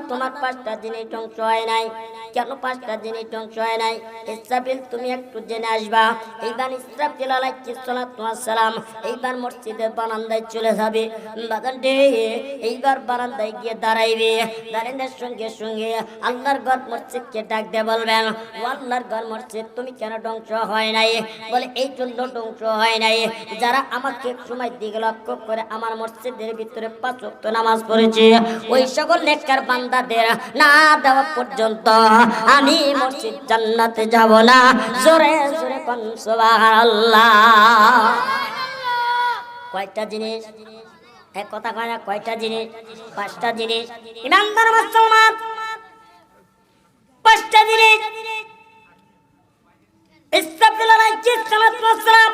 তোমার পাঁচটা জিনিস ধ্বংস হয় নাই। কেন পাঁচটা জিনিস ধ্বংস হয় নাই? ইসরাফিল তুমি একটু জেনে আসবা। এইবার ইসরাফিল আলাইহিস সালাতু ওয়াস সালাম এইবার মসজিদের বারান্দায় চলে যাবে। বাগানটি এইবার বারান্দায় গিয়ে দাঁড়াইবে। দাঁড়ানোর সঙ্গে সঙ্গে আল্লাহর ঘর মসজিদকে ডাক দিয়ে বলবেন, ও আল্লাহর ঘর মসজিদ তুমি কেন ধ্বংস হয় নাই? বলে এই জন্য ধ্বংস হয় নাই, যারা আমাকে সময় দিকে লক্ষ্য করে আমার মসজিদের ভিতরে 5 ওয়াক্ত নামাজ পড়েছে, ওই সকল নেককার বান্দাদের না দেওয়া পর্যন্ত আমি মসজিদ জান্নাতে যাব না। জোরে জোরে কোন সুবহানাল্লাহ। কয়টা জিনিস? এক কথা কয় না, কয়টা জিনিস? পাঁচটা জিনিস। ইমানদার মুসলমান, পাঁচটা জিনিস। ইসরাফিল আলাইহিস সালাতু ওয়াস সালাম